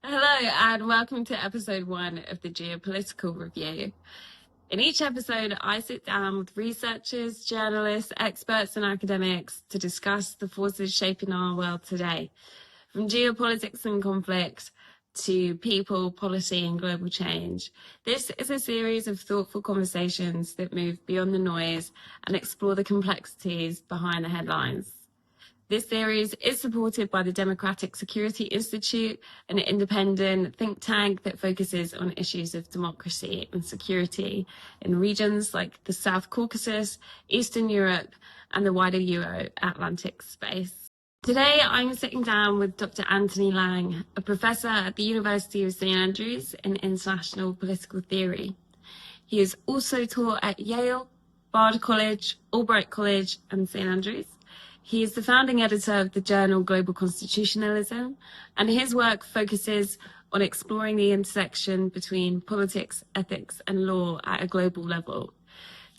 Hello, and welcome to episode 1 of the Geopolitical Review. In each episode, I sit down with researchers, journalists, experts, and academics to discuss the forces shaping our world today, from geopolitics and conflict to people, policy, and global change. This is a series of thoughtful conversations that move beyond the noise and explore the complexities behind the headlines. This series is supported by the Democratic Security Institute, an independent think tank that focuses on issues of democracy and security in regions like the South Caucasus, Eastern Europe, and the wider Euro-Atlantic space. Today, I'm sitting down with Dr. Anthony Lang, a professor at the University of St. Andrews in international political theory. He has also taught at Yale, Bard College, Albright College, and St. Andrews. He is the founding editor of the journal Global Constitutionalism, and his work focuses on exploring the intersection between politics, ethics, and law at a global level.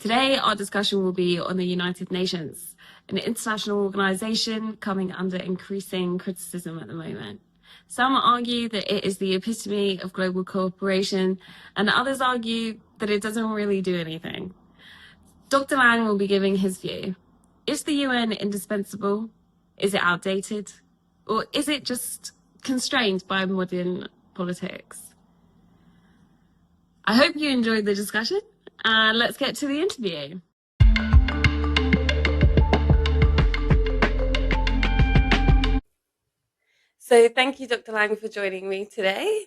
Today, our discussion will be on the United Nations, an international organization coming under increasing criticism at the moment. Some argue that it is the epitome of global cooperation, and others argue that it doesn't really do anything. Dr. Lang will be giving his view. Is the UN indispensable? Is it outdated? Or is it just constrained by modern politics? I hope you enjoyed the discussion, and let's get to the interview. So thank you, Dr. Lang, for joining me today.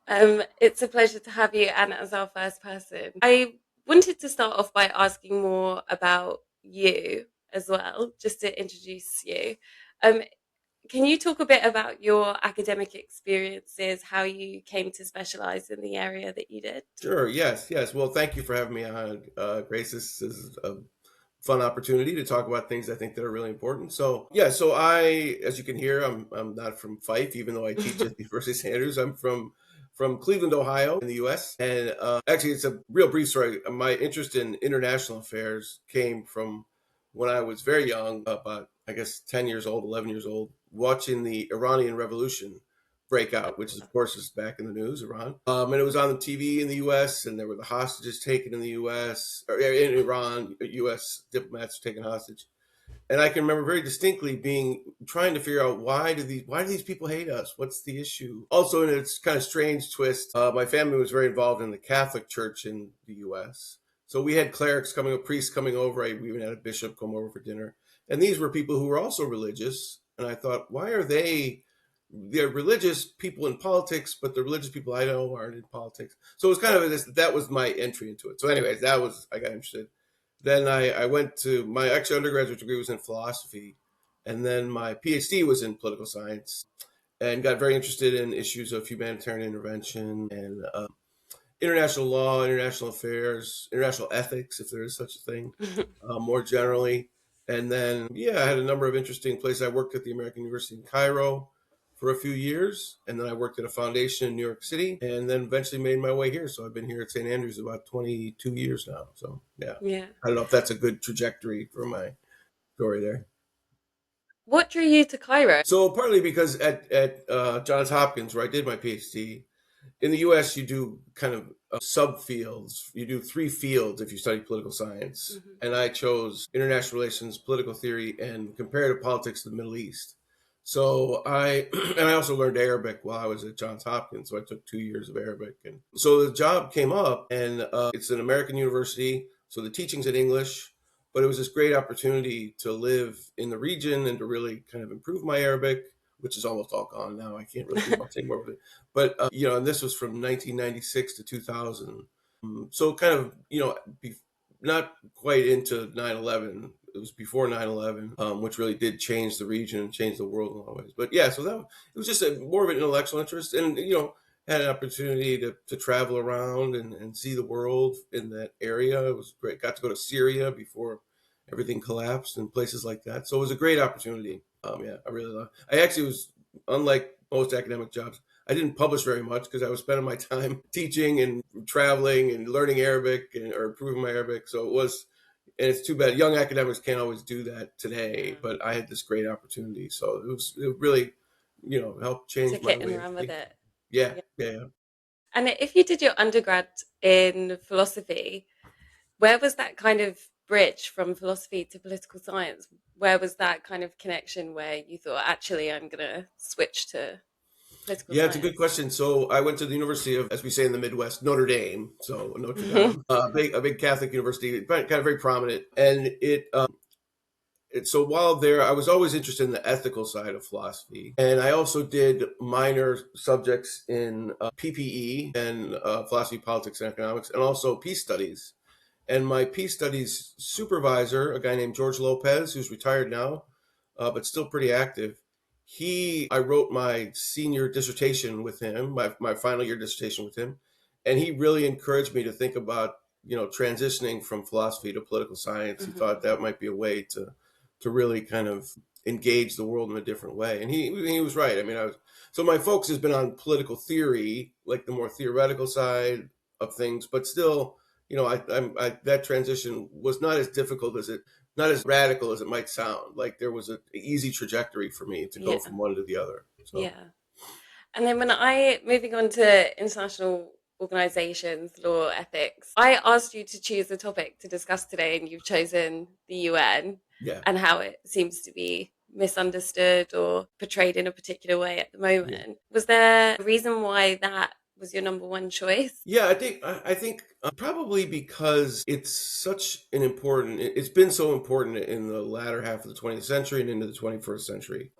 It's a pleasure to have you, and as our first person. I wanted to start off by asking more about you as well, just to introduce you. Can you talk a bit about your academic experiences, how you came to specialize in the area that you did? Sure. Yes. Well, thank you for having me on, Grace. This is a fun opportunity to talk about things I think that are really important. So I, as you can hear, I'm not from Fife, even though I teach at the University of St. Andrews. I'm from Cleveland, Ohio, in the U.S. And actually, it's a real brief story. My interest in international affairs came from when I was very young, about I guess 10 years old, 11 years old, watching the Iranian Revolution breakout, which is, of course, is back in the news, Iran. And it was on the TV in the U.S., and there were the hostages taken in the U.S., or in Iran, U.S. diplomats taken hostage. And I can remember very distinctly trying to figure out why do these people hate us? What's the issue? Also, in its kind of strange twist, my family was very involved in the Catholic Church in the U.S. So we had priests coming over. We even had a bishop come over for dinner. And these were people who were also religious. And I thought, why are they're religious people in politics, but the religious people I know aren't in politics. So it was kind of that was my entry into it. So anyways, I got interested. Then I went to my undergraduate degree was in philosophy, and then my PhD was in political science, and got very interested in issues of humanitarian intervention and international law, international affairs, international ethics, if there is such a thing, more generally. And then, I had a number of interesting places. I worked at the American University in Cairo for a few years, and then I worked at a foundation in New York City, and then eventually made my way here. So I've been here at St. Andrews about 22 years now. So, Yeah. I don't know if that's a good trajectory for my story there. What drew you to Cairo? So partly because at Johns Hopkins, where I did my PhD, in the U.S., you do kind of subfields. You do 3 fields if you study political science. Mm-hmm. And I chose international relations, political theory, and comparative politics of the Middle East. So and I also learned Arabic while I was at Johns Hopkins. So I took 2 years of Arabic. And so the job came up, and it's an American university. So the teaching's in English, but it was this great opportunity to live in the region and to really kind of improve my Arabic, which is almost all gone now. I can't really do much anymore with it. But, and this was from 1996 to 2000. So kind of, not quite into 9/11. It was before 9/11, which really did change the region and change the world in a lot of ways. But so it was just more of an intellectual interest, and had an opportunity to travel around and see the world in that area. It was great. Got to go to Syria before everything collapsed and places like that. So it was a great opportunity. I really love. I actually was, unlike most academic jobs, I didn't publish very much because I was spending my time teaching and traveling and learning Arabic or improving my Arabic. So it was, and it's too bad young academics can't always do that today. But I had this great opportunity, so it really, helped change Took my it and way of ran with thinking. it. Yeah, Yeah. yeah, yeah. And if you did your undergrad in philosophy, where was that kind of bridge from philosophy to political science? Where was that kind of connection where you thought, actually, I'm going to switch to political Yeah, it's a good science? question. So I went to the University of, as we say in the Midwest, Notre Dame. So Notre Dame, a big Catholic university, kind of very prominent. And so while there, I was always interested in the ethical side of philosophy, and I also did minor subjects in PPE and philosophy, politics, and economics, and also peace studies. And my peace studies supervisor, a guy named George Lopez, who's retired now, but still pretty active. I wrote my senior dissertation with him, my final year dissertation with him, and he really encouraged me to think about, transitioning from philosophy to political science. He thought Hmm. that might be a way to really kind of engage the world in a different way. And he was right. I mean, so my focus has been on political theory, like the more theoretical side of things, but still, that transition was not as difficult not as radical as it might sound. Like there was an easy trajectory for me to go Yeah, from one to the other. So yeah. And then moving on to international organizations, law, ethics, I asked you to choose a topic to discuss today, and you've chosen the UN yeah, and how it seems to be misunderstood or portrayed in a particular way at the yeah. moment. Was there a reason why that was your number one choice? Yeah, I think probably because it's been so important in the latter half of the 20th century and into the 21st century.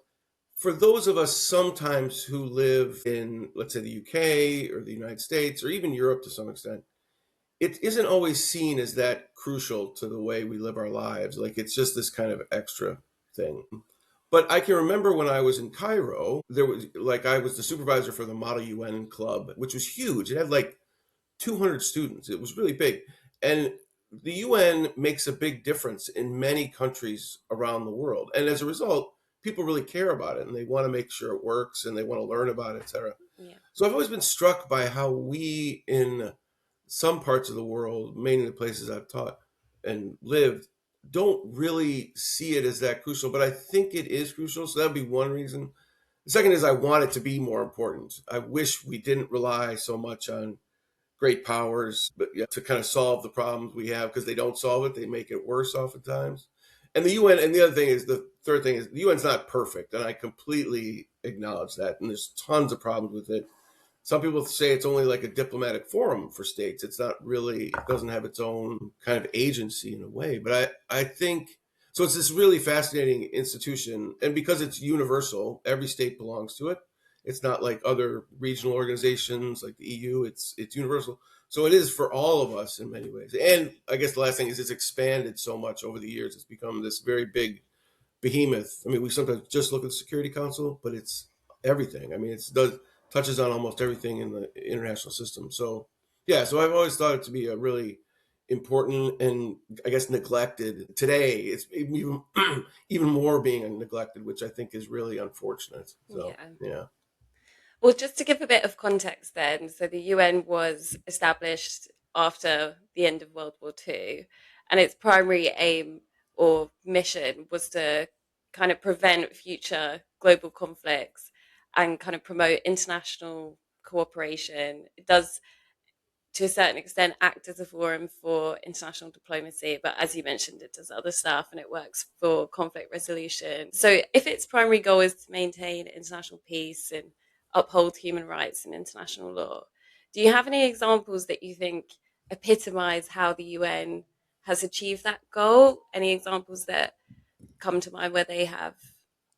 For those of us sometimes who live in, let's say, the UK or the United States or even Europe to some extent, it isn't always seen as that crucial to the way we live our lives. Like it's just this kind of extra thing. But I can remember when I was in Cairo, I was the supervisor for the Model UN Club, which was huge. It had like 200 students. It was really big. And the UN makes a big difference in many countries around the world. And as a result, people really care about it and they want to make sure it works and they want to learn about it, et cetera. Yeah. So I've always been struck by how we in some parts of the world, mainly the places I've taught and lived, don't really see it as that crucial. But I think it is crucial. So that'd be one reason. The second is I want it to be more important. I wish we didn't rely so much on great powers, but yeah, to kind of solve the problems we have because they don't solve it, they make it worse oftentimes. And the UN, and the third thing is the UN's not perfect, and I completely acknowledge that. And there's tons of problems with it. Some people say it's only like a diplomatic forum for states. It's not really, it doesn't have its own kind of agency in a way. But I think so. It's this really fascinating institution, and because it's universal, every state belongs to it. It's not like other regional organizations like the EU. It's universal. So it is for all of us in many ways. And I guess the last thing is it's expanded so much over the years. It's become this very big behemoth. I mean, we sometimes just look at the Security Council, but it's everything. I mean, it does touches on almost everything in the international system. So, yeah. So I've always thought it to be a really important and I guess neglected. Today, it's even even more being neglected, which I think is really unfortunate. So, Yeah. yeah, Well, just to give a bit of context then, so the UN was established after the end of World War II, and its primary aim or mission was to kind of prevent future global conflicts and kind of promote international cooperation. It does, to a certain extent, act as a forum for international diplomacy. But as you mentioned, it does other stuff and it works for conflict resolution. So if its primary goal is to maintain international peace and uphold human rights and international law, do you have any examples that you think epitomize how the UN has achieved that goal? Any examples that come to mind where they have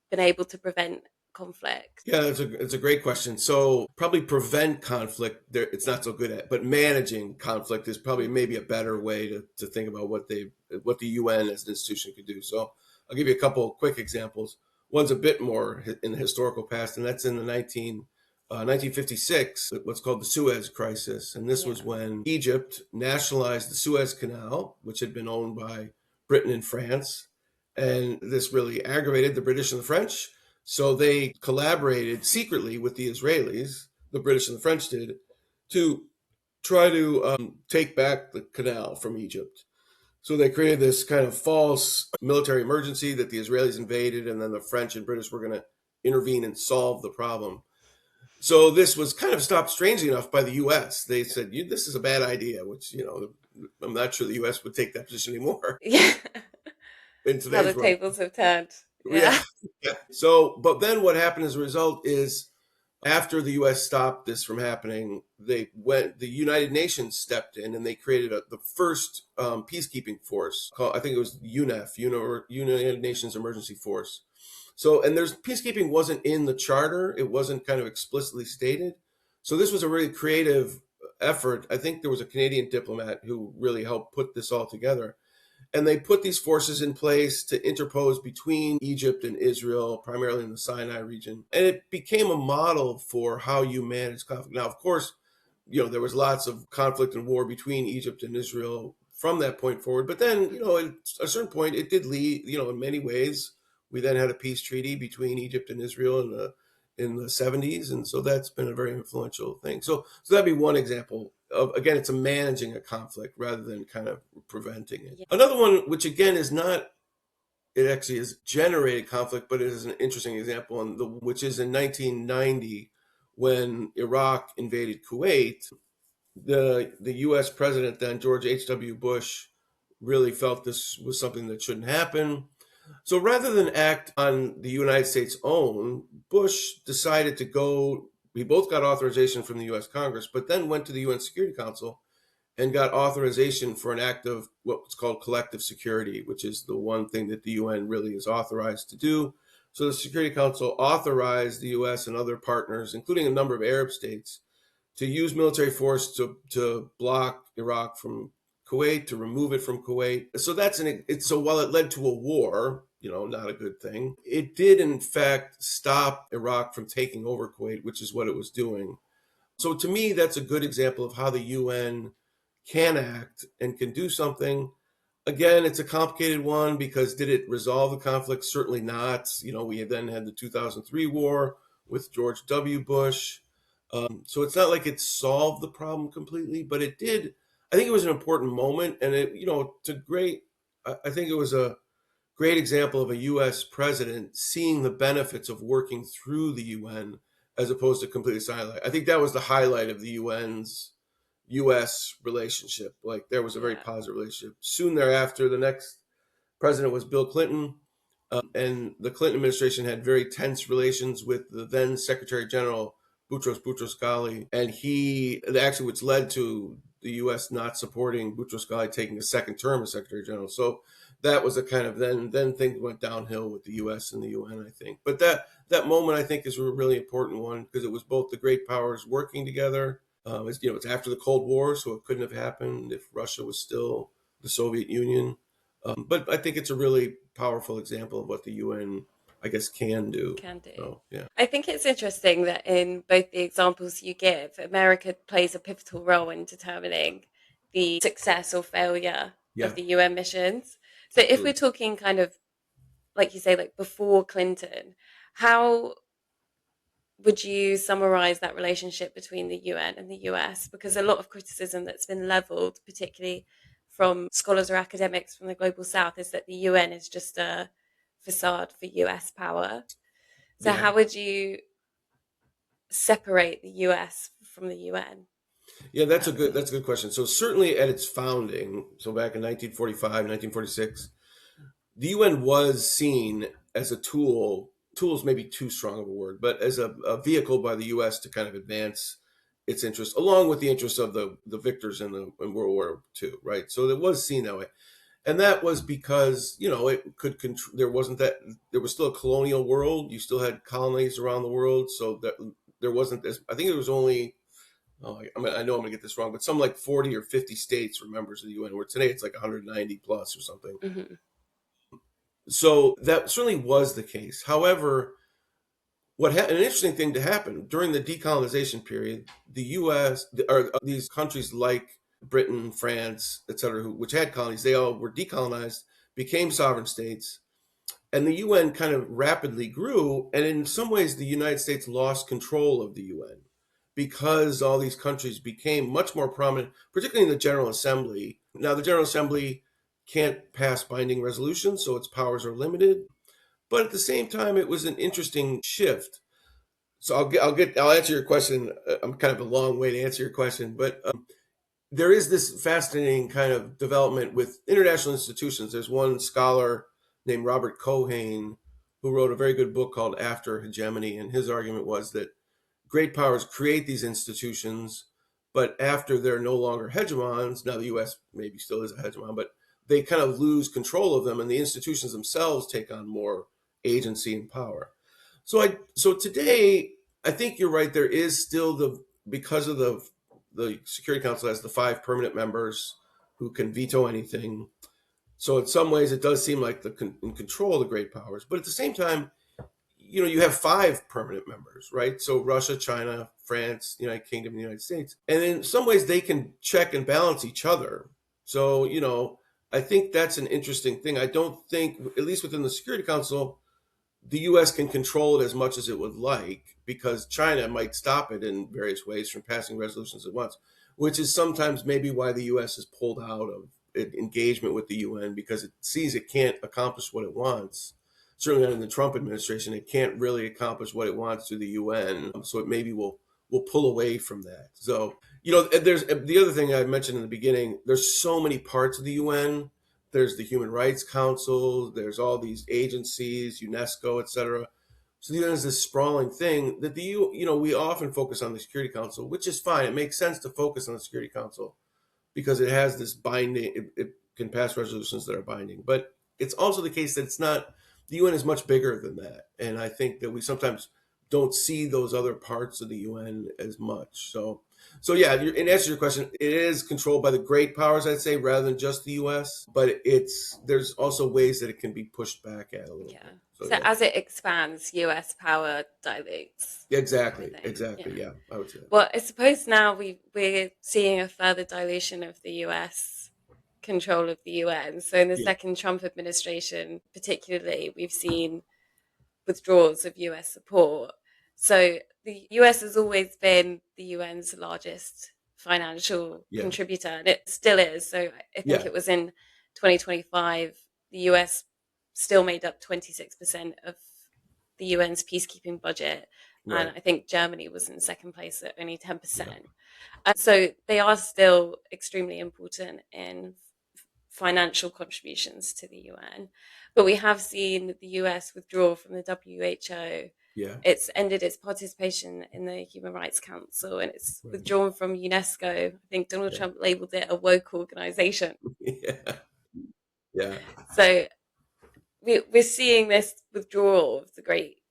been able to prevent conflict? yeah. It's a great question. So probably prevent conflict. There, it's not so good at, but managing conflict is probably Mhm. maybe a better way to think about what the UN as an institution could do. So I'll give you a couple of quick examples. One's a bit more in the historical past, and that's in the 1956, what's called the Suez Crisis. And this was Yeah. when Egypt nationalized the Suez Canal, which had been owned by Britain and France. And this really aggravated the British and the French. So they collaborated secretly with the Israelis, the British and the French did, to try to take back the canal from Egypt. So they created this kind of false military emergency that the Israelis invaded, and then the French and British were going to intervene and solve the problem. So this was kind of stopped, strangely enough, by the U.S. They said, "This is a bad idea," which I'm not sure the U.S. would take that position anymore Yeah. in How the today's world. tables have turned. Yeah, Yeah. yeah. So, but then what happened as a result is after the U.S. stopped this from happening, the United Nations stepped in and they created the first peacekeeping force called, I think it was UNEF, United Nations Emergency Force. So, and there's peacekeeping wasn't in the charter; it wasn't kind of explicitly stated. So, this was a really creative effort. I think there was a Canadian diplomat who really helped put this all together. And they put these forces in place to interpose between Egypt and Israel, primarily in the Sinai region. And it became a model for how you manage conflict. Now, of course, there was lots of conflict and war between Egypt and Israel from that point forward. But then, at a certain point, it did lead, in many ways. We then had a peace treaty between Egypt and Israel in the 70s, and so that's been a very influential thing. So that'd be one example of, again, it's a managing a conflict rather than kind of preventing it. Yeah. Another one, which again is not, it actually has generated conflict, but it is an interesting example, which is in 1990 when Iraq invaded Kuwait. The U.S. president then, George H.W. Bush, really felt this was something that shouldn't happen. So rather than act on the United States' own, Bush decided to go. We both got authorization from the U.S. Congress, but then went to the UN Security Council and got authorization for an act of what's called collective security, which is the one thing that the UN really is authorized to do. So the Security Council authorized the U.S. and other partners, including a number of Arab states, to use military force to block Iraq from Kuwait, to remove it from Kuwait. So so while it led to a war, not a good thing, it did in fact stop Iraq from taking over Kuwait, which is what it was doing. So to me, that's a good example of how the UN can act and can do something. Again, it's a complicated one because did it resolve the conflict? Certainly not. We then had the 2003 war with George W. Bush. So it's not like it solved the problem completely, but it did. I think it was an important moment, and I think it was a great example of a U.S. president seeing the benefits of working through the UN as opposed to completely silent. I think that was the highlight of the UN's U.S. relationship. Like there was a very Yeah. positive relationship. Soon thereafter, the next president was Bill Clinton, and the Clinton administration had very tense relations with the then Secretary General Boutros Ghali, and which led to the U.S. not supporting Boutros Ghali taking a second term as Secretary General. So that was a kind of then things went downhill with the U.S. and the UN, I think. But that moment, I think, is a really important one because it was both the great powers working together. It's after the Cold War, so it couldn't have happened if Russia was still the Soviet Union. But I think it's a really powerful example of what the UN, I guess, can do. Can do. So, yeah. I think it's interesting that in both the examples you give, America plays a pivotal role in determining the success or failure of Yeah, the UN missions. So if we're absolutely. talking kind of, like you say, like before Clinton, how would you summarize that relationship between the UN and the US? Because a lot of criticism that's been leveled, particularly from scholars or academics from the global south, is that the UN is just a facade for US power. So Yeah. how would you separate the US from the UN Yeah, in that that's a relationship? good question. So certainly at its founding, so back in 1945, 1946, the UN was seen as a tools maybe too strong of a word, but as a vehicle by the US to kind of advance its interests, along with the interests of the victors in World War II, right? So it was seen that way. And that was because, it could control, there was still a colonial world. You still had colonies around the world. So that there wasn't this, I think it was only, I know I'm going to get this wrong, but some like 40 or 50 states were members of the UN, where today it's like 190 plus or something. Hmm. So that certainly was the case. However, an interesting thing to happen during the decolonization period, the U.S. or these countries like Britain, France, etc., which had colonies, they all were decolonized, became sovereign states, and the UN kind of rapidly grew. And in some ways, the United States lost control of the UN because all these countries became much more prominent, particularly in the General Assembly. Now, the General Assembly can't pass binding resolutions, so its powers are limited. But at the same time, it was an interesting shift. So I'll answer your question. I'm kind of a long way to answer your question, but there is this fascinating kind of development with international institutions. There's one scholar named Robert Cohane who wrote a very good book called After Hegemony, and his argument was that great powers create these institutions, but after they're no longer hegemons, now the U.S. maybe still is a hegemon, but they kind of lose control of them, and the institutions themselves take on more agency and power. So today, I think you're right. There is still because of the Security Council has the five permanent members who can veto anything. So in some ways, it does seem like in control of the great powers, but at the same time, you have five permanent members, right? So Russia, China, France, the United Kingdom, and the United States. And in some ways, they can check and balance each other. So, I think that's an interesting thing. I don't think, at least within the Security Council, the U.S. can control it as much as it would like because China might stop it in various ways from passing resolutions at once, which is sometimes maybe why the U.S. is pulled out of engagement with the UN because it sees it can't accomplish what it wants. Certainly not in the Trump administration, it can't really accomplish what it wants through the UN. So it maybe will pull away from that. So there's the other thing I mentioned in the beginning. There's so many parts of the UN. There's the Human Rights Council. There's all these agencies, UNESCO, etc. So there's this sprawling thing that we often focus on the Security Council, which is fine. It makes sense to focus on the Security Council because it has this binding. It can pass resolutions that are binding, but it's also the case that it's not. The UN is much bigger than that, and I think that we sometimes don't see those other parts of the UN as much. So yeah, in answer to your question, it is controlled by the great powers, I'd say, rather than just the U.S. But there's also ways that it can be pushed back at a little bit. So yeah. as it expands, US power dilutes. Exactly. Yeah, I would say that. Well, I suppose now we're seeing a further dilution of the US control of the UN. So in the second Trump administration, particularly, we've seen withdrawals of US support. So the US has always been the UN's largest financial contributor, and it still is. So I think it was in 2025, the US still made up 26% of the UN's peacekeeping budget. Right. And I think Germany was in second place at only 10%. So they are still extremely important in financial contributions to the UN. But we have seen the US withdraw from the WHO. Yeah. It's ended its participation in the Human Rights Council, and it's withdrawn from UNESCO. I think Donald Trump labeled it a woke organization. Yeah. So we're seeing this withdrawal of the great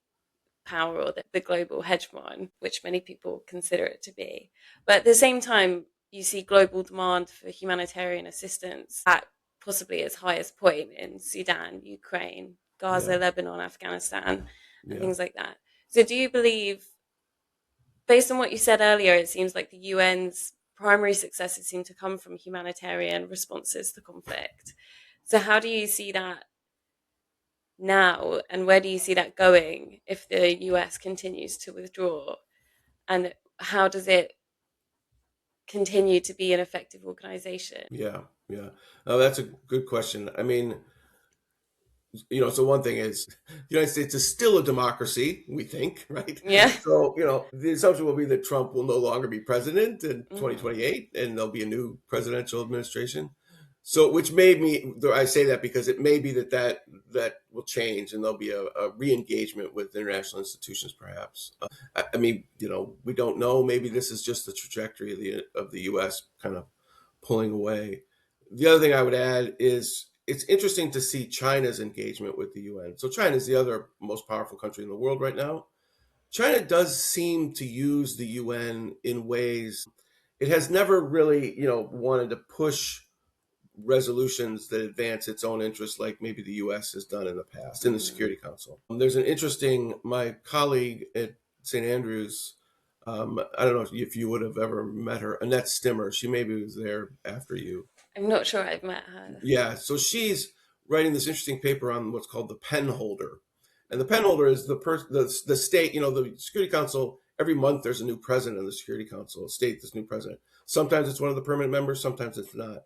power or the global hegemon, which many people consider it to be. But at the same time, you see global demand for humanitarian assistance at possibly its highest point in Sudan, Ukraine, Gaza, Lebanon, Afghanistan, and things like that. So do you believe, based on what you said earlier, it seems like the UN's primary successes seem to come from humanitarian responses to conflict. So how do you see that now, and where do you see that going if the US continues to withdraw? And how does it continue to be an effective organization? Yeah. Oh, that's a good question. I mean, so one thing is the United States is still a democracy, we think, right? Yeah. So, the assumption will be that Trump will no longer be president in 2028 and there'll be a new presidential administration. So, which made me, I say that because it may be that will change and there'll be a re-engagement with international institutions, perhaps. I mean, we don't know. Maybe this is just the trajectory of the U.S. kind of pulling away. The other thing I would add is it's interesting to see China's engagement with the UN. So China is the other most powerful country in the world right now. China does seem to use the UN in ways it has never really, wanted to push resolutions that advance its own interests like maybe the US has done in the past in the Security Council. There's my colleague at St. Andrews, I don't know if you would have ever met her, Annette Stimmer. She maybe was there after you. I'm not sure I've met her. Yeah, so she's writing this interesting paper on what's called the pen holder. And the pen holder is the state, the Security Council, every month there's a new president of the Security Council, a state, this new president. Sometimes it's one of the permanent members, sometimes it's not.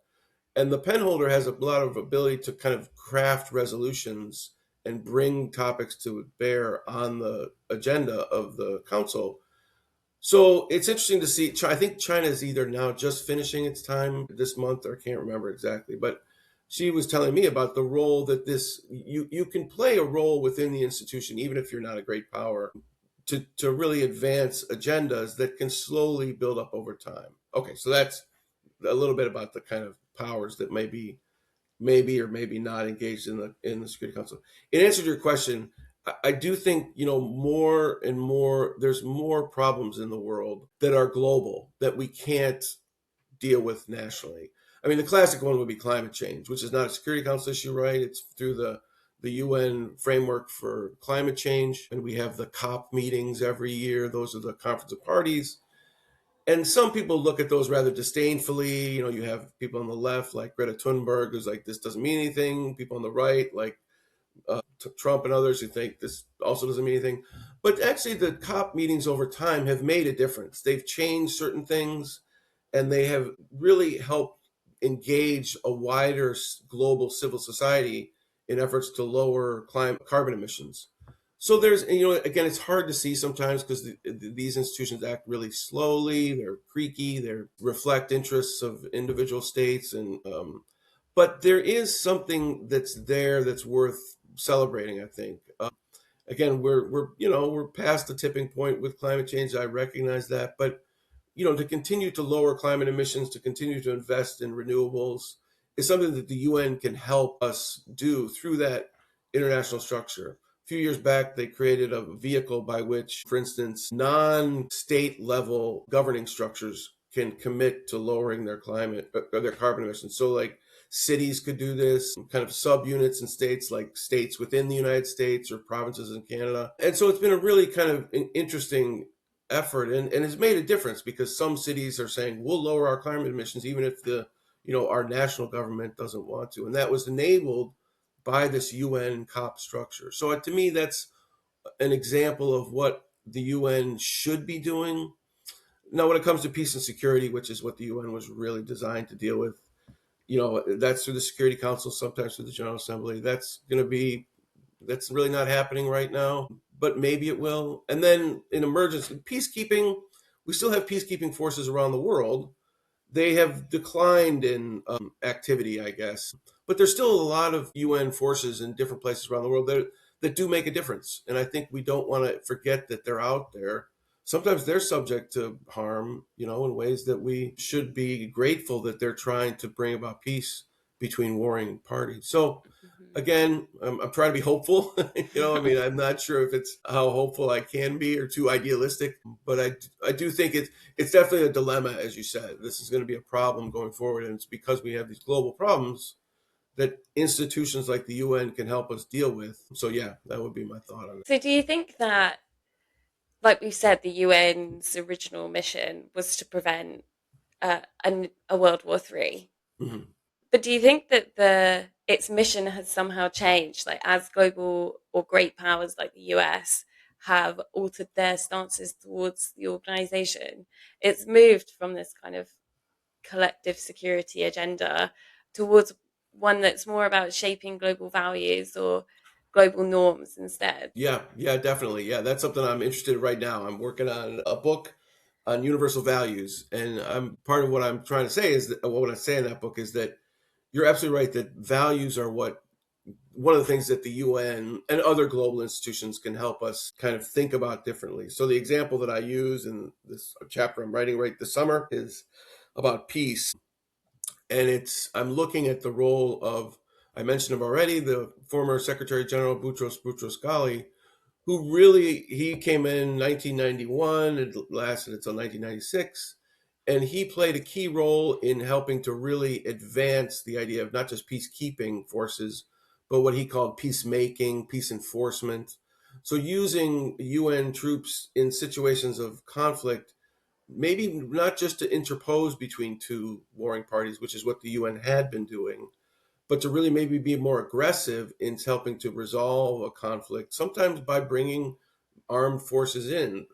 And the pen holder has a lot of ability to kind of craft resolutions and bring topics to bear on the agenda of the council. So it's interesting to see. I think China is either now just finishing its time this month, or I can't remember exactly, but she was telling me about the role that you can play a role within the institution, even if you're not a great power, to really advance agendas that can slowly build up over time. Okay, so that's a little bit about the kind of powers that maybe or maybe not engaged in the Security Council. In answer to your question, I do think more and more there's more problems in the world that are global that we can't deal with nationally. I mean, the classic one would be climate change, which is not a Security Council issue, right? It's through the UN framework for climate change, and we have the COP meetings every year. Those are the Conference of Parties. And some people look at those rather disdainfully. You have people on the left like Greta Thunberg, who's like, this doesn't mean anything. People on the right like Trump and others who think this also doesn't mean anything. But actually, the COP meetings over time have made a difference. They've changed certain things, and they have really helped engage a wider global civil society in efforts to lower carbon emissions. So there's, again, it's hard to see sometimes because these institutions act really slowly. They're creaky. They reflect interests of individual states, but there is something that's there that's worth celebrating. I think. Again, we're past the tipping point with climate change. I recognize that, but to continue to lower climate emissions, to continue to invest in renewables, is something that the UN can help us do through that international structure. A few years back, they created a vehicle by which, for instance, non-state level governing structures can commit to lowering their their carbon emissions. So, like cities could do this, kind of subunits in states, like states within the United States or provinces in Canada. And so it's been a really kind of interesting effort, and has made a difference because some cities are saying we'll lower our climate emissions even if our national government doesn't want to, and that was enabled by this UN COP structure. So to me, that's an example of what the UN should be doing. Now, when it comes to peace and security, which is what the UN was really designed to deal with, that's through the Security Council, sometimes through the General Assembly. That's really not happening right now, but maybe it will. And then in emergency peacekeeping, we still have peacekeeping forces around the world. They have declined in activity, I guess, but there's still a lot of UN forces in different places around the world that do make a difference. And I think we don't want to forget that they're out there. Sometimes they're subject to harm, in ways that we should be grateful that they're trying to bring about peace between warring parties. So again, I'm trying to be hopeful. I mean, I'm not sure if it's how hopeful I can be or too idealistic, but I do think it's definitely a dilemma, as you said. This is going to be a problem going forward, and it's because we have these global problems that institutions like the UN can help us deal with. So yeah, that would be my thought on it. So do you think that, like we said, the UN's original mission was to prevent a World War III? Mm-hmm. But do you think that its mission has somehow changed, like as global or great powers like the US have altered their stances towards the organization? It's moved from this kind of collective security agenda towards one that's more about shaping global values or global norms instead. Yeah, definitely. Yeah, that's something I'm interested in right now. I'm working on a book on universal values, and I'm part of what I'm trying to say is that what I say in that book is that you're absolutely right that values are one of the things that the UN and other global institutions can help us kind of think about differently. So the example that I use in this chapter I'm writing right this summer is about peace. And I'm looking at the role of, I mentioned him already, the former Secretary General Boutros Ghali, who really, he came in 1991, it lasted until 1996. And he played a key role in helping to really advance the idea of not just peacekeeping forces, but what he called peacemaking, peace enforcement. So using UN troops in situations of conflict, maybe not just to interpose between two warring parties, which is what the UN had been doing, but to really maybe be more aggressive in helping to resolve a conflict, sometimes by bringing armed forces in.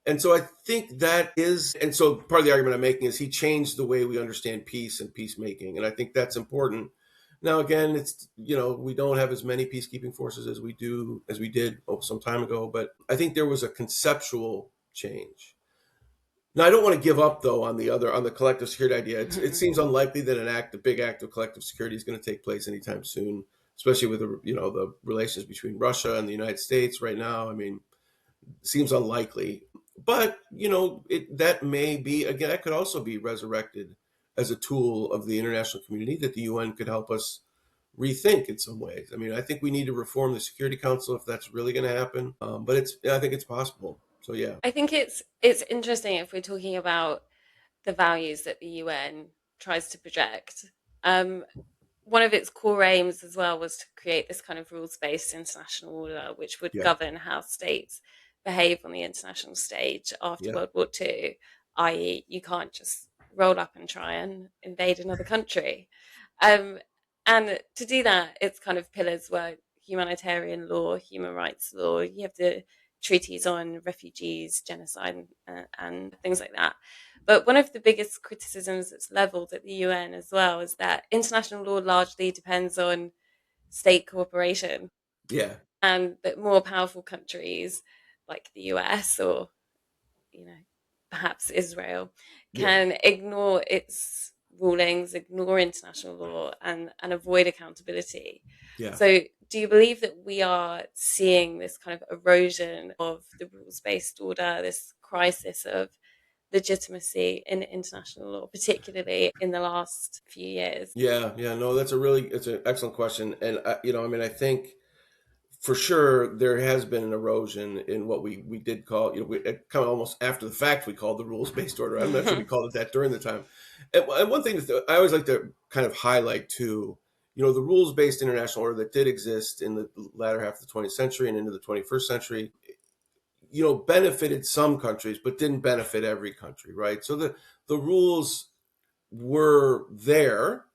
And so I think and so part of the argument I'm making is he changed the way we understand peace and peacemaking. And I think that's important Now, again, it's, we don't have as many peacekeeping forces as we did some time ago, but I think there was a conceptual change. Now, I don't want to give up though on the collective security idea. It seems unlikely that a big act of collective security is going to take place anytime soon, especially with the relations between Russia and the United States right now. I mean, it seems unlikely, but that may be, again, that could also be resurrected as a tool of the international community that the UN could help us rethink in some ways. I mean, I think we need to reform the Security Council if that's really going to happen. But I think it's possible. So yeah, I think it's interesting if we're talking about the values that the UN tries to project. Um, One of its core aims as well was to create this kind of rules-based international order, which would yeah, govern how states behave on the international stage after yeah, World War II, i.e., you can't just roll up and try and invade another country. Um, and to do that, its kind of pillars were humanitarian law, human rights law. You have the treaties on refugees, genocide, and things like that. But one of the biggest criticisms that's leveled at the UN as well is that international law largely depends on state cooperation, yeah, and that more powerful countries like the US or, you know, perhaps Israel yeah, can ignore its rulings, ignore international law, and avoid accountability. yeah. So, do you believe that we are seeing this kind of erosion of the rules based order, this crisis of legitimacy in international law, particularly in the last few years? Yeah, yeah, no, it's an excellent question, and I mean, I think for sure there has been an erosion in what we did call, kind of almost after the fact, we called the rules based order. I'm not sure we called it that during the time. And one thing that I always like to kind of highlight too, the rules based international order that did exist in the latter half of the 20th century and into the 21st century, benefited some countries, but didn't benefit every country, right? So the rules were there,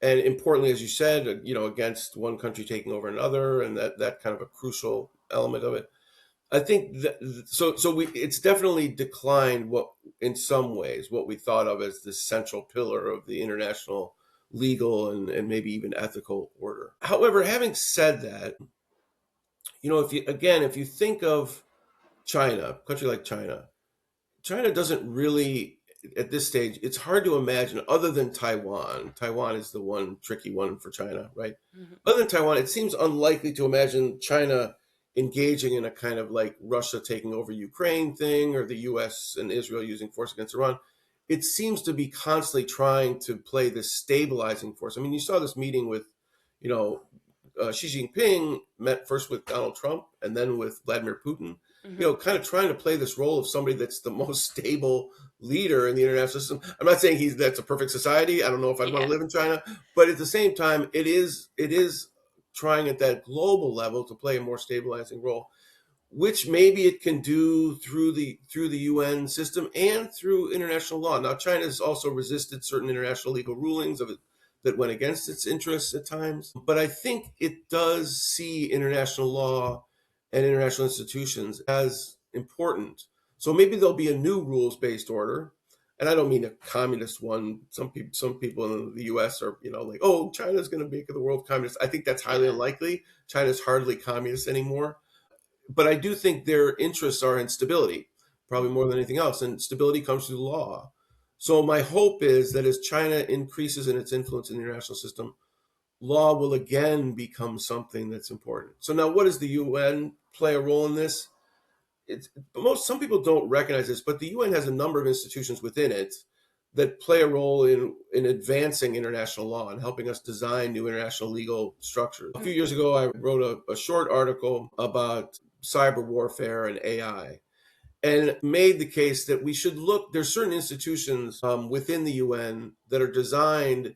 and importantly, as you said, against one country taking over another, and that kind of a crucial element of it. I think that, it's definitely declined what in some ways what we thought of as the central pillar of the international legal and maybe even ethical order. However, having said that, if you think of China, a country like China doesn't really, at this stage, it's hard to imagine, other than Taiwan. Taiwan is the one tricky one for China, right? Other than Taiwan, it seems unlikely to imagine China engaging in a kind of like Russia taking over Ukraine thing, or the US and Israel using force against Iran. It seems to be constantly trying to play this stabilizing force. I mean, you saw this meeting with, you know, Xi Jinping met first with Donald Trump and then with Vladimir Putin, Hmm. kind of trying to play this role of somebody that's the most stable leader in the international system. I'm not saying that's a perfect society. I don't know if I'd want to Yeah. live in China, but at the same time, it is trying at that global level to play a more stabilizing role, which maybe it can do through the UN system and through international law. Now, China has also resisted certain international legal rulings of it that went against its interests at times, but I think it does see international law and international institutions as important. So maybe there'll be a new rules-based order, and I don't mean a communist one. Some people in the U.S. are, like, oh, China's going to make the world communist. I think that's highly Yeah. unlikely. China's hardly communist anymore, but I do think their interests are in stability, probably more than anything else. And stability comes through law. So my hope is that as China increases in its influence in the international system, law will again become something that's important. So now, what does the UN play a role in this? Some people don't recognize this, but the UN has a number of institutions within it that play a role in advancing international law and helping us design new international legal structures. A few years ago, I wrote a short article about cyber warfare and AI, and made the case that we should look. There's certain institutions within the UN that are designed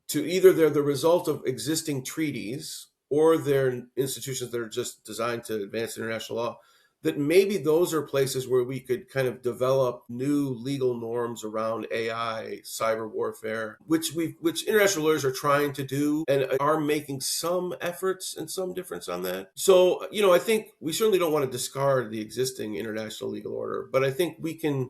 to, either they're the result of existing treaties or they're institutions that are just designed to advance international law, that maybe those are places where we could kind of develop new legal norms around AI, cyber warfare, which international lawyers are trying to do and are making some efforts and some difference on that. So, I think we certainly don't want to discard the existing international legal order, but I think we can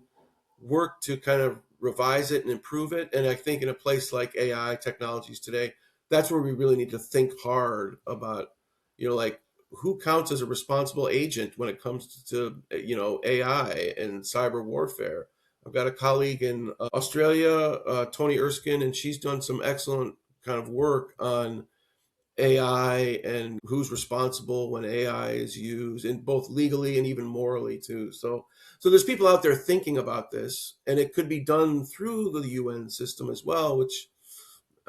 work to kind of revise it and improve it. And I think in a place like AI technologies today, that's where we really need to think hard about, like who counts as a responsible agent when it comes to, AI and cyber warfare. I've got a colleague in Australia, Tony Erskine, and she's done some excellent kind of work on AI and who's responsible when AI is used, and both legally and even morally too. So there's people out there thinking about this, and it could be done through the UN system as well, which,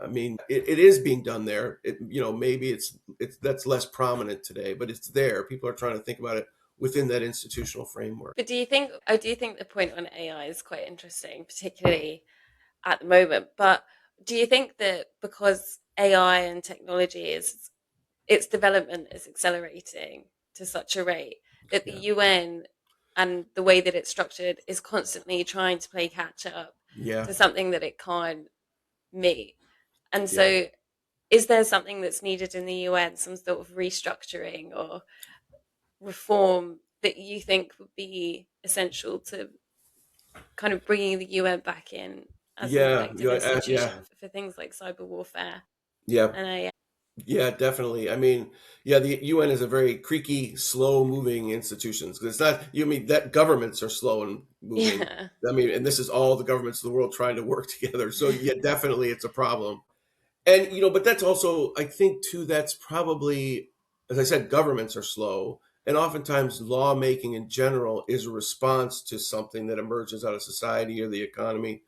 I mean, it is being done there. Maybe it's that's less prominent today, but it's there. People are trying to think about it within that institutional framework. But do you think I do think the point on AI is quite interesting, particularly at the moment. But do you think that because AI and technology is its development is accelerating to such a rate that the Yeah, UN and the way that it's structured is constantly trying to play catch up yeah, to something that it can't meet? And yeah, so is there something that's needed in the UN, some sort of restructuring or reform that you think would be essential to kind of bringing the UN back in as an yeah, effective yeah, yeah, institution for things like cyber warfare yeah. and AI? Yeah, definitely. I mean, yeah, the UN is a very creaky, slow-moving institution. Because it's not, you mean that governments are slow and moving. Yeah. I mean, and this is all the governments of the world trying to work together. So yeah, definitely it's a problem. And but that's also, I think too, that's probably, as I said, governments are slow, and oftentimes lawmaking in general is a response to something that emerges out of society or the economy.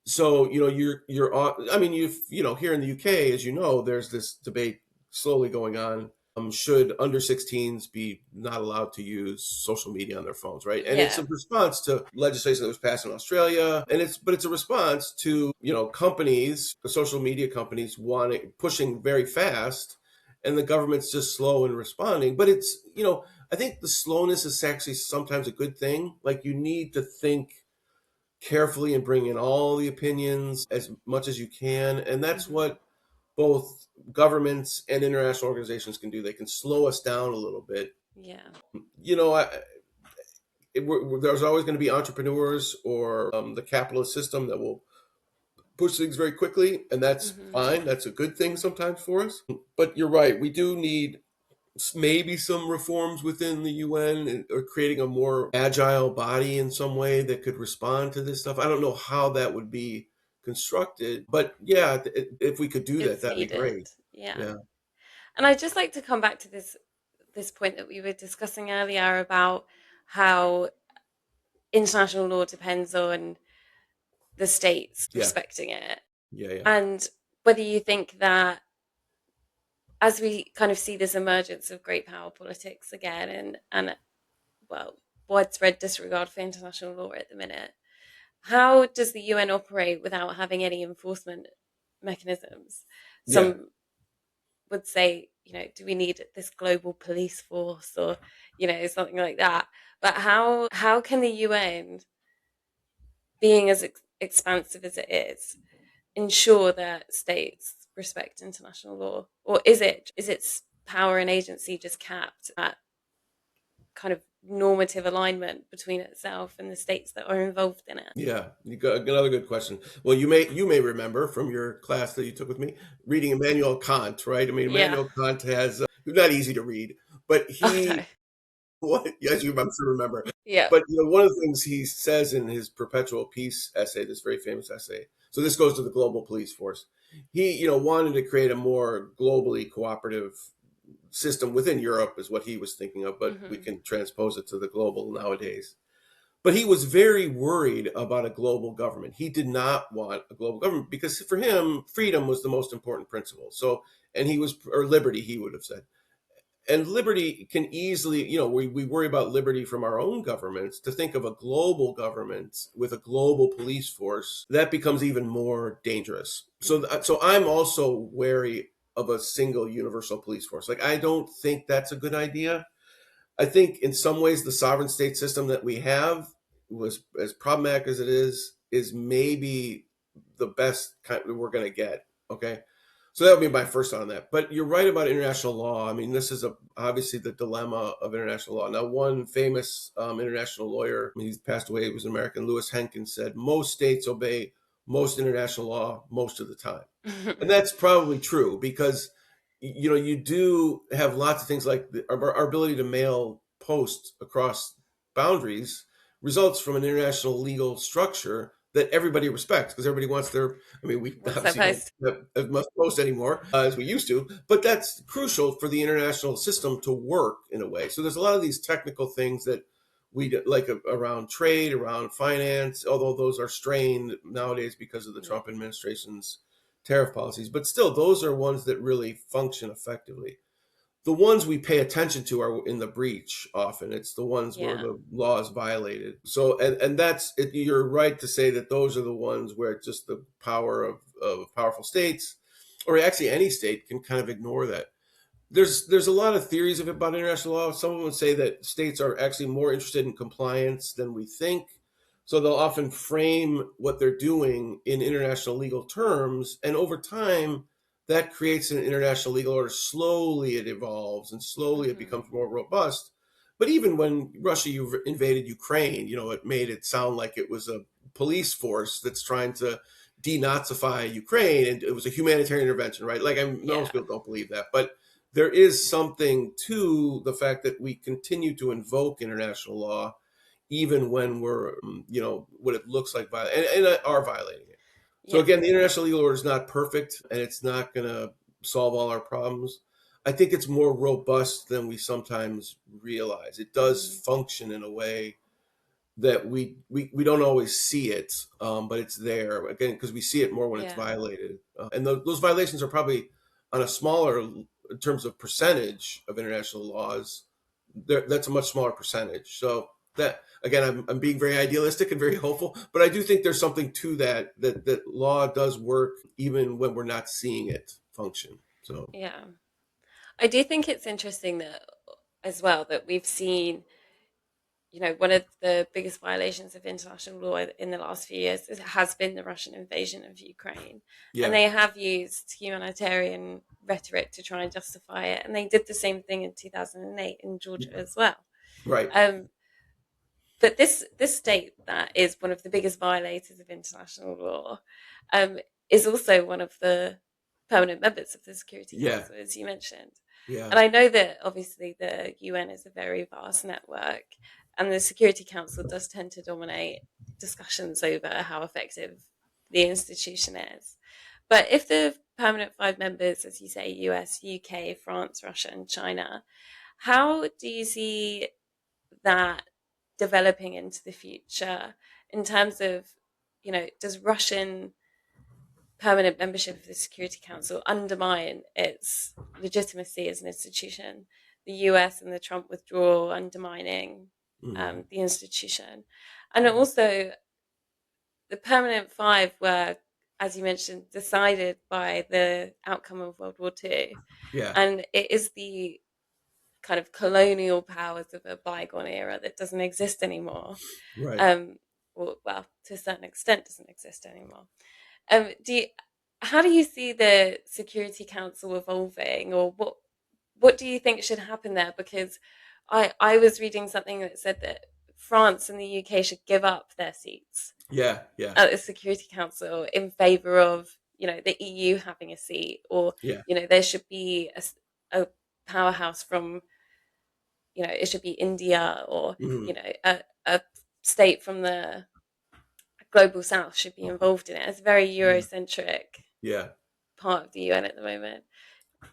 So I mean, here in the UK, as you know, there's this debate slowly going on. Should under 16s be not allowed to use social media on their phones, right? And it's Yeah. a response to legislation that was passed in Australia, and it's a response to companies, the social media companies, wanting pushing very fast, and the government's just slow in responding. But it's I think the slowness is actually sometimes a good thing. Like, you need to think carefully and bring in all the opinions as much as you can. And that's Hmm. what both governments and international organizations can do. They can slow us down a little bit. Yeah. You know, I, there's always going to be entrepreneurs or the capitalist system that will push things very quickly, and that's Hmm. fine. That's a good thing sometimes for us. But you're right. We do need maybe some reforms within the UN, or creating a more agile body in some way that could respond to this stuff. I don't know how that would be constructed, but yeah, if we could do that, It's that'd be needed. great. Yeah. Yeah, And I'd just like to come back to this point that we were discussing earlier about how international law depends on the states yeah, respecting it. yeah, yeah, And whether you think that as we kind of see this emergence of great power politics again and well, widespread disregard for international law at the minute, how does the UN operate without having any enforcement mechanisms? yeah, Some would say, do we need this global police force or, something like that? But how can the UN, being as expansive as it is, ensure that states respect international law, or is its power and agency just capped at kind of normative alignment between itself and the states that are involved in it? yeah. You got another good question. Well, you may remember from your class that you took with me, reading Immanuel Kant, right? I mean, Yeah. Immanuel Kant has not easy to read, but Okay. what, yes, I'm sure remember. Yeah. But one of the things he says in his Perpetual Peace essay, this very famous essay, so this goes to the global police force. He, wanted to create a more globally cooperative system within Europe, is what he was thinking of, but we Hmm. can transpose it to the global nowadays. But he was very worried about a global government. He did not want a global government because for him, freedom was the most important principle. So, and or liberty, he would have said. And liberty can easily, we worry about liberty from our own governments. To think of a global government with a global police force, that becomes even more dangerous. So, Hmm. so I'm also wary of a single universal police force. Like, I don't think that's a good idea. I think in some ways the sovereign state system that we have, was as problematic as it is maybe the best kind we're going to get. Okay, so that would be my first thought on that. But you're right about international law. I mean, this is obviously the dilemma of international law. Now, one famous international lawyer, he's passed away, he was an American, Lewis Henkin, said most states obey most international law most of the time. And that's probably true because, you do have lots of things like our ability to mail post across boundaries results from an international legal structure that everybody respects because everybody wants their, I mean, we What's that obviously don't post? have as much post anymore as we used to, but that's crucial for the international system to work in a way. So there's a lot of these technical things that we like around trade, around finance, although those are strained nowadays because of the Yeah. Trump administration's tariff policies. But still, those are ones that really function effectively. The ones we pay attention to are in the breach often. It's the ones where Yeah. the law is violated. So, and that's it, you're right to say that those are the ones where just the power of powerful states, or actually any state, can kind of ignore that. There's a lot of theories of about international law. Some of them would say that states are actually more interested in compliance than we think. So they'll often frame what they're doing in international legal terms, and over time, that creates an international legal order. Slowly it evolves, and slowly it Hmm. becomes more robust. But even when Russia invaded Ukraine, it made it sound like it was a police force that's trying to denazify Ukraine, and it was a humanitarian intervention, right? Like, Yeah. most people don't believe that, but there is something to the fact that we continue to invoke international law even when we're, what it looks like and are violating it. So Yeah. again, the international legal order is not perfect, and it's not going to solve all our problems. I think it's more robust than we sometimes realize. It does Hmm. function in a way that we don't always see it, but it's there again because we see it more when it's Yeah. violated, and those violations are probably on a smaller, in terms of percentage of international laws. That's a much smaller percentage. So that again, I'm being very idealistic and very hopeful, but I do think there's something to that law does work even when we're not seeing it function. So Yeah. I do think it's interesting that as well that we've seen, one of the biggest violations of international law in the last few years has been the Russian invasion of Ukraine. And yeah, they have used humanitarian rhetoric to try and justify it. And they did the same thing in 2008 in Georgia as well. right, Um, but this state that is one of the biggest violators of international law um, is also one of the permanent members of the Security yeah, Council, as you mentioned. yeah, And I know that obviously the UN is a very vast network, and the Security Council does tend to dominate discussions over how effective the institution is. But if the permanent five members, as you say, US, UK, France, Russia, and China, how do you see that developing into the future in terms of, does Russian permanent membership of the Security Council undermine its legitimacy as an institution? The US and the Trump withdrawal undermining mm, the institution. And also, the permanent five were, as you mentioned, decided by the outcome of World War II. yeah, And it is the kind of colonial powers of a bygone era that doesn't exist anymore. right. Um, well, to a certain extent, doesn't exist anymore. Do you, how do you see the Security Council evolving, or what do you think should happen there? Because I was reading something that said that France and the UK should give up their seats Yeah, yeah, at the Security Council in favor of the EU having a seat, or yeah. there should be a powerhouse from it should be India, or Mhm. a state from the global south should be involved in it. It's a very Yeah. Eurocentric Yeah. part of the UN at the moment.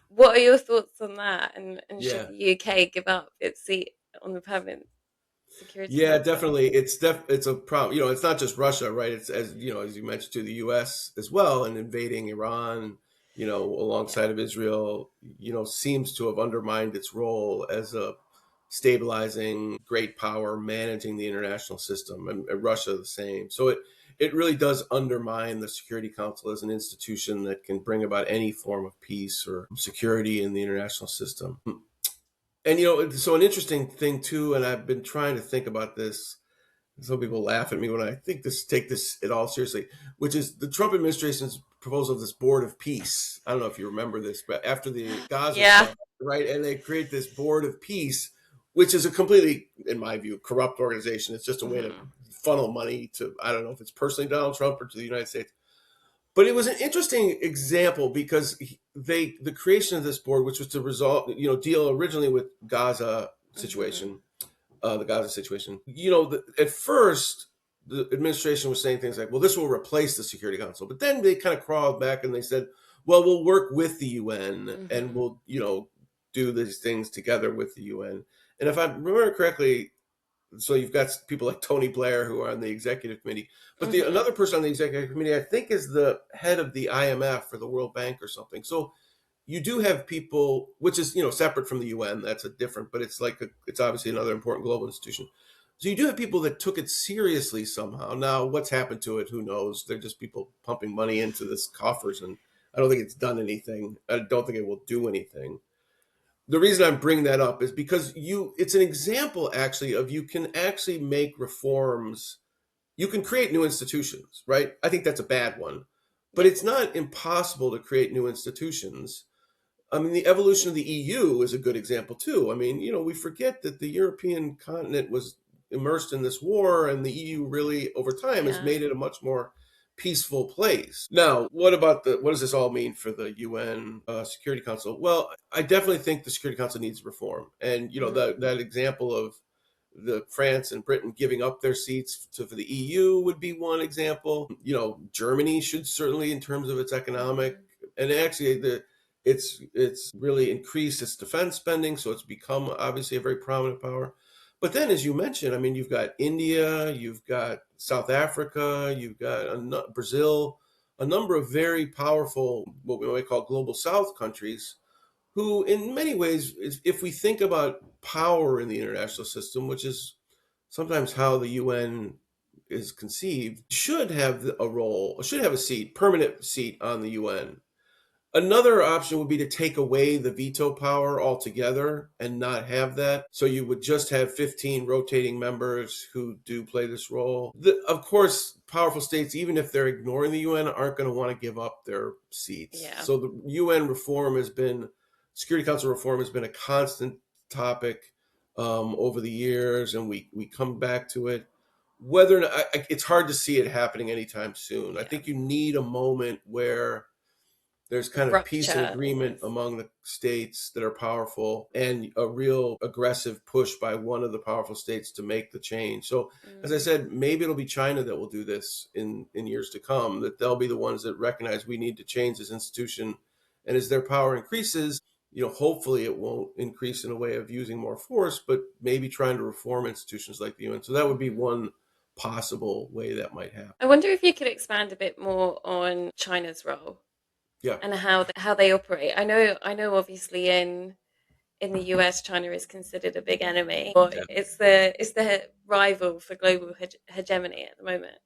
What are your thoughts on that? And should Yeah. the UK give up its seat on the permanent Security Yeah, Council? definitely. It's a problem. It's not just Russia, right? It's, as you mentioned, to the US as well, and invading Iran, Yeah, alongside of Israel, seems to have undermined its role as a stabilizing great power managing the international system, and Russia the same. So it really does undermine the Security Council as an institution that can bring about any form of peace or security in the international system. And so an interesting thing too, and I've been trying to think about this. Some people laugh at me when I take this at all seriously, which is the Trump administration's proposal of this board of peace. I don't know if you remember this, but after the Gaza yeah, stuff, right? And they create this board of peace, which is a completely, in my view, corrupt organization. It's just a way to hmm funnel money to, I don't know if it's personally Donald Trump or to the United States. But it was an interesting example because the creation of this board, which was to resolve, deal originally with Hmm. The Gaza situation. At first, the administration was saying things like, "Well, this will replace the Security Council," but then they kind of crawled back and they said, "Well, we'll work with the UN and Hmm. we'll, do these things together with the UN." And if I remember correctly, so you've got people like Tony Blair who are on the executive committee, but the Hmm. another person on the executive committee, I think, is the head of the IMF or the World Bank or something. So you do have people, which is separate from the UN. That's a different, but it's obviously another important global institution. So you do have people that took it seriously somehow. Now, what's happened to it? Who knows? They're just people pumping money into this coffers, and I don't think it's done anything. I don't think it will do anything. The reason I'm bringing that up is because it's an example actually of you can actually make reforms. You can create new institutions, right? I think that's a bad one, but Yeah. it's not impossible to create new institutions. I mean, the evolution of the EU is a good example too. I mean, we forget that the European continent was immersed in this war, and the EU really, over time, has Yeah. made it a much more peaceful place. Now, what does this all mean for the UN Security Council? Well, I definitely think the Security Council needs reform, and Hmm. that example of the France and Britain giving up their seats for the EU would be one example. Germany should certainly, in terms of its economic, Hmm. and actually it's really increased its defense spending, so it's become obviously a very prominent power. But then, as you mentioned, I mean, you've got India, you've got South Africa, you've got Brazil, a number of very powerful, what we might call global South countries, who, in many ways, if we think about power in the international system, which is sometimes how the UN is conceived, should have a role, should have a seat, permanent seat on the UN. Another option would be to take away the veto power altogether and not have that. So you would just have 15 rotating members who do play this role. Of course, powerful states, even if they're ignoring the UN, aren't going to want to give up their seats. Yeah. So the UN reform Security Council reform has been a constant topic over the years, and we come back to it. Whether or not, it's hard to see it happening anytime soon. I Yeah. think you need a moment where there's A kind of peace and rupture agreement almost. among the states that are powerful and a real aggressive push by one of the powerful states to make the change. So, as I Mm. said, maybe it'll be China that will do this in years to come, that they'll be the ones that recognize we need to change this institution. And as their power increases, hopefully it won't increase in a way of using more force, but maybe trying to reform institutions like the UN. So that would be Hmm. one possible way that might happen. I wonder if you could expand a bit more on China's role Yeah. and how they operate. I know obviously in the US China is considered a big enemy. Or Yeah. it's the rival for global hegemony at the moment.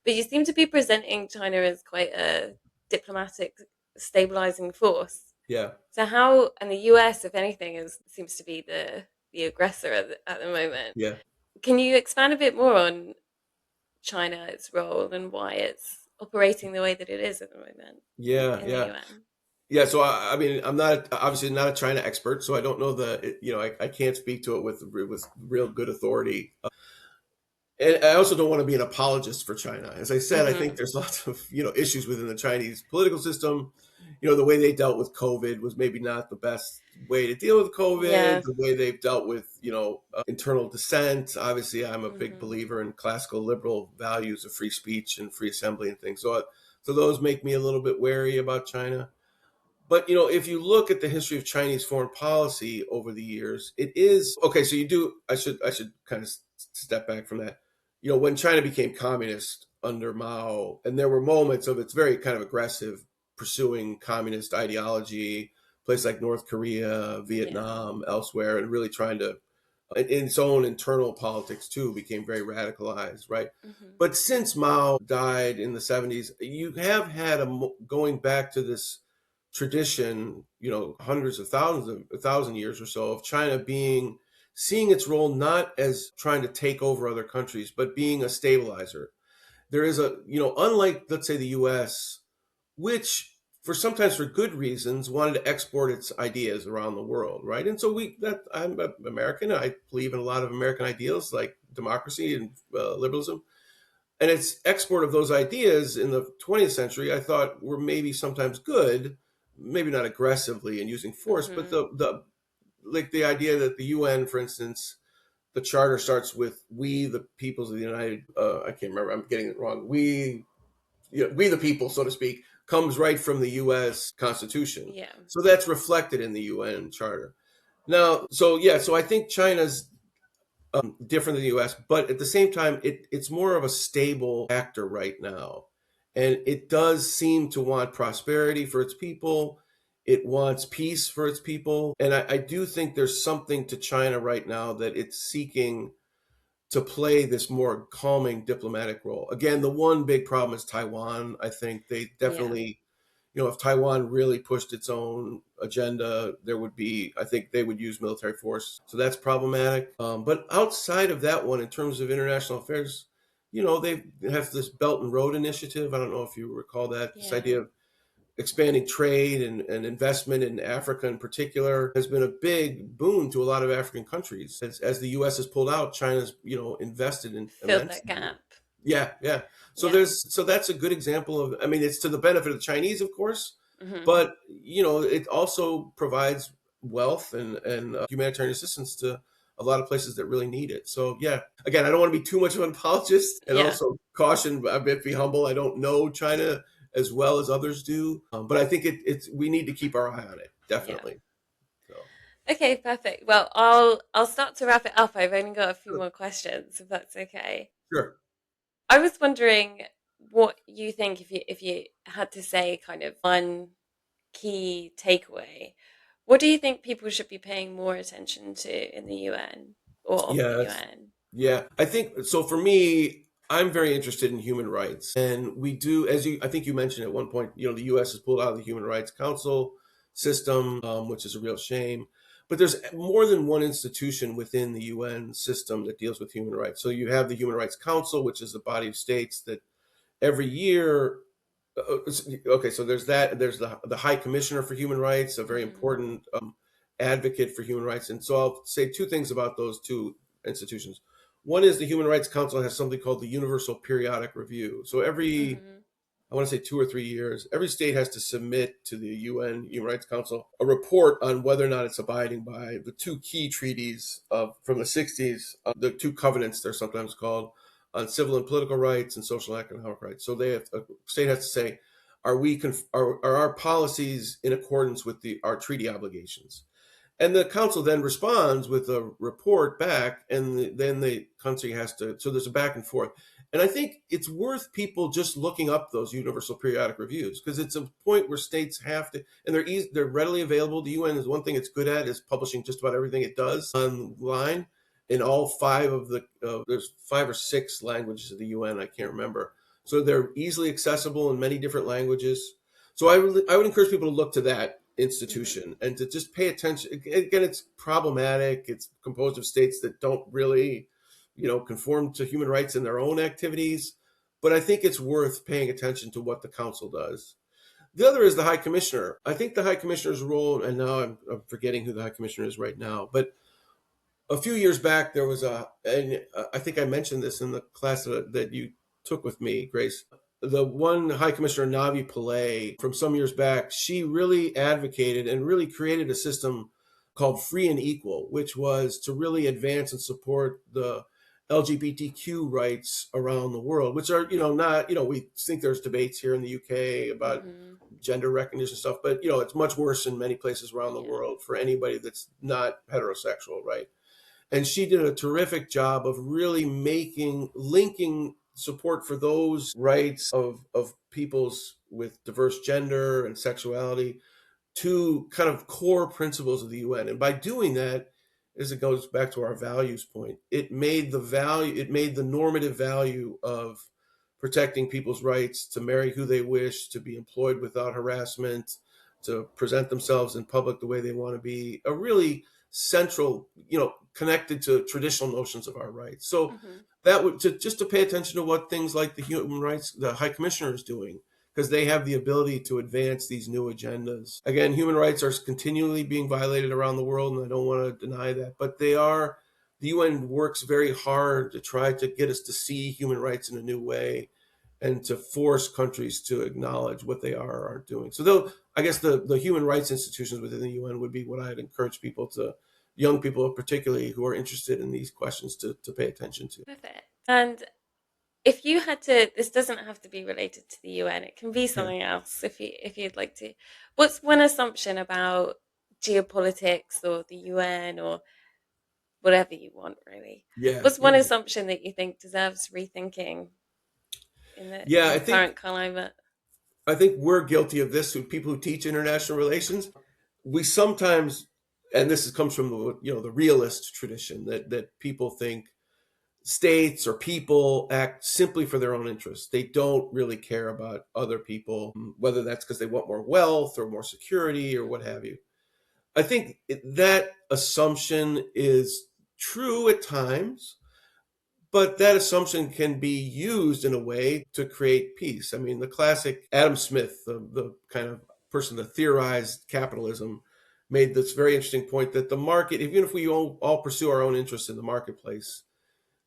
But you seem to be presenting China as quite a diplomatic stabilizing force. Yeah. So how and the US, if anything, seems to be the aggressor at the moment. Yeah. Can you expand a bit more on China, its role, and why it's operating the way that it is at the moment Yeah. in the Yeah. UN? Yeah, so I mean, I'm not obviously not a China expert, so I don't know I can't speak to it with real good authority. And I also don't want to be an apologist for China. As I said, I think Hmm. there's lots of issues within the Chinese political system. The way they dealt with COVID was maybe not the best way to deal with COVID. Yeah. The way they've dealt with internal dissent. Obviously, I'm a big Hmm. believer in classical liberal values of free speech and free assembly and things. So those make me a little bit wary about China. But if you look at the history of Chinese foreign policy over the years, it is okay. So you do. I should kind of step back from that. When China became communist under Mao, and there were moments of its very kind of aggressive pursuing communist ideology, places like North Korea, Yeah. Vietnam, elsewhere, and really trying to in its own internal politics too became very radicalized, right? Hmm. But since Mao died in the 70s, you have had going back to this tradition, hundreds of thousands of a thousand years or so of China seeing its role not as trying to take over other countries, but being a stabilizer. There is unlike, let's say, the US, which for sometimes for good reasons wanted to export its ideas around the world, right? And so I'm American. I believe in a lot of American ideals like democracy and liberalism. And its export of those ideas in the 20th century, I thought were maybe sometimes good, maybe not aggressively and using force, but Hmm. the like the idea that the UN, for instance, the charter starts with "We the peoples of the United." I can't remember. I'm getting it wrong. We the people, so to speak, comes right from the U.S. Constitution. Yeah. So that's reflected in the UN charter. Now, so yeah, so I think China's different than the U.S., but at the same time, it's more of a stable actor right now, and it does seem to want prosperity for its people. It wants peace for its people, and I do think there's something to China right now that it's seeking to play this more calming diplomatic role. Again, the one big problem is Taiwan. I think they Yeah. definitely, if Taiwan really pushed its own agenda, there would be, I think they would use military force. So that's problematic. But outside of that one, in terms of international affairs, they have this Belt and Road Initiative. I don't know if you recall that. This Yeah. idea of expanding trade and investment in Africa in particular has been a big boon to a lot of African countries. As the U.S. has pulled out, China's invested in Filled that immensely. gap. Yeah, yeah. So Yeah. that's a good example of. I mean, it's to the benefit of the Chinese, of course, Hmm. but it also provides wealth and humanitarian assistance to a lot of places that really need it. So yeah, again, I don't want to be too much of an apologist, and Yeah. also caution a bit, be humble. I don't know China as well as others do, but I think it's we need to keep our eye on it Yeah. definitely. So Okay, perfect. Well, I'll start to wrap it up. I've only got a few sure, more questions, if that's okay. sure. I was wondering what you think if you had to say kind of one key takeaway. What do you think people should be paying more attention to in the UN or of the Yeah, UN? yeah, I think so. For me, I'm very interested in human rights, and we do, I think you mentioned at one point, the U.S. has pulled out of the Human Rights Council system, which is a real shame. But there's more than one institution within the UN system that deals with human rights. So you have the Human Rights Council, which is a body of states that every year okay, so there's that. There's the High Commissioner for Human Rights, a very Hmm. important advocate for human rights. And so I'll say two things about those two institutions. One is the Human Rights Council has something called the Universal Periodic Review. So Hmm. I want to say 2 or 3 years, every state has to submit to the UN Human Rights Council a report on whether or not it's abiding by the two key treaties from the 60s, the two covenants, they're sometimes called, on civil and political rights and social and economic rights. So a state has to say, are our policies in accordance with our treaty obligations? And the council then responds with a report back, and then the country has to. So there's a back and forth. And I think it's worth people just looking up those universal periodic reviews because it's a point where states have to, and they're readily available. The UN is one thing it's good at is publishing just about everything it does online in all five of there's 5 or 6 languages of the UN. I can't remember. So they're easily accessible in many different languages. So I would encourage people to look to that Hmm. institution and to just pay attention. Again, it's problematic. It's composed of states that don't really, conform to human rights in their own activities. But I think it's worth paying attention to what the council does. The other is the High Commissioner. I think the High Commissioner's role, and now I'm forgetting who the High Commissioner is right now, but a few years back there was and I think I mentioned this in the class that you took with me, Grace. The one High Commissioner Navi Pillay from some years back, she really advocated and really created a system called Free and Equal, which was to really advance and support the LGBTQ rights around the world, which are, not, we think there's debates here in the UK about Hmm. gender recognition stuff, but, it's much worse in many places around the Yeah. world for anybody that's not heterosexual, right? And she did a terrific job of really linking support for those rights of peoples with diverse gender and sexuality to kind of core principles of the UN. And by doing that, as it goes back to our values point, it made the normative value of protecting people's rights to marry who they wish, to be employed without harassment, to present themselves in public the way they want to be, a really central, connected to traditional notions of our rights. So Hmm. that would just to pay attention to what things like the High Commissioner is doing, because they have the ability to advance these new agendas. Again, human rights are continually being violated around the world, and I don't want to deny that, but they are the UN works very hard to try to get us to see human rights in a new way and to force countries to acknowledge what they are or aren't doing. So they'll, I guess the human rights institutions within the UN would be what I'd encourage people to, young people particularly who are interested in these questions, to pay attention to. Perfect. And if you had to, this doesn't have to be related to the UN. It can be Yeah. something else if you'd like to. What's one assumption about geopolitics or the UN or whatever you want, really? Yeah. What's one Yeah. assumption that you think deserves rethinking in Yeah. the current climate? I think we're guilty of this. With people who teach international relations, we sometimes, and this comes from the realist tradition, that people think states or people act simply for their own interests. They don't really care about other people, whether that's because they want more wealth or more security or what have you. I think that assumption is true at times, but that assumption can be used in a way to create peace. I mean, the classic Adam Smith, the kind of person that theorized capitalism, made this very interesting point that the market, even if we all pursue our own interests in the marketplace,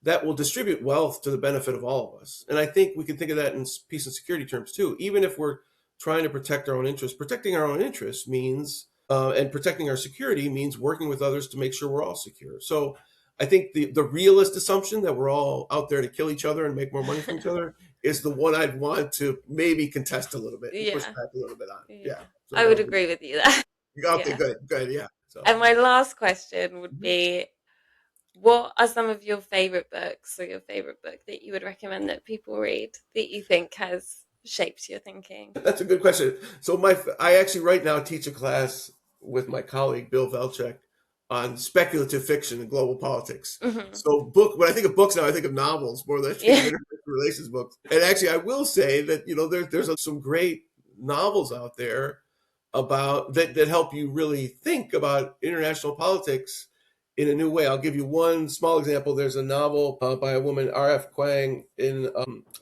that will distribute wealth to the benefit of all of us. And I think we can think of that in peace and security terms too. Even if we're trying to protect our own interests, protecting our own interests means, and protecting our security means working with others to make sure we're all secure. So I think the realist assumption that we're all out there to kill each other and make more money from each other is the one I'd want to maybe contest a little bit and push Yeah, back a little bit on. yeah. Yeah. So I that would would be agree with you there. okay. Yeah. Good. Good. Yeah. So. And my last question would Mhm. be, what are some of your favorite books or your favorite book that you would recommend that people read that you think has shaped your thinking? That's a good question. So I actually right now teach a class with my colleague Bill Velchek on speculative fiction and global politics. Hmm. So when I think of books now, I think of novels more than I think of Yeah. international relations books. And actually, I will say that there's some great novels out there about that help you really think about international politics in a new way. I'll give you one small example. There's a novel by a woman, R.F. Kuang,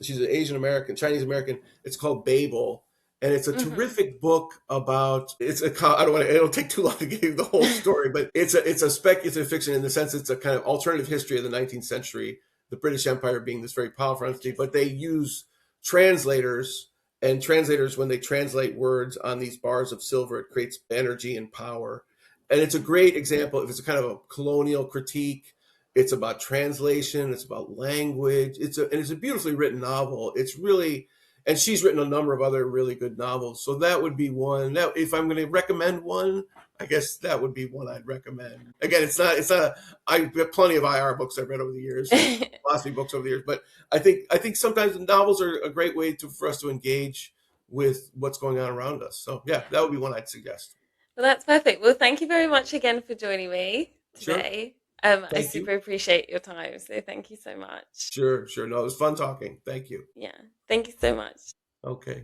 she's an Asian American, Chinese American. It's called Babel, and it's a Hmm. terrific book about. I don't want to. It'll take too long to give you the whole story, but it's a speculative fiction in the sense it's a kind of alternative history of the 19th century. The British Empire being this very powerful entity, but they use translators, and translators, when they translate words on these bars of silver, it creates energy and power. And it's a great example. If it's a kind of a colonial critique, it's about translation, it's about language. It's a beautifully written novel. It's really, and she's written a number of other really good novels. So that would be one. That if I'm going to recommend one, I guess that would be one I'd recommend. Again, I've got plenty of IR books I've read over the years and philosophy books over the years, but I think sometimes novels are a great way for us to engage with what's going on around us. So yeah, that would be one I'd suggest. Well, that's perfect. Well, thank you very much again for joining me Sure. today. I Thank you. super appreciate your time. So thank you so much. Sure. Sure. No, it was fun talking. Thank you. Yeah. Thank you so much. Okay.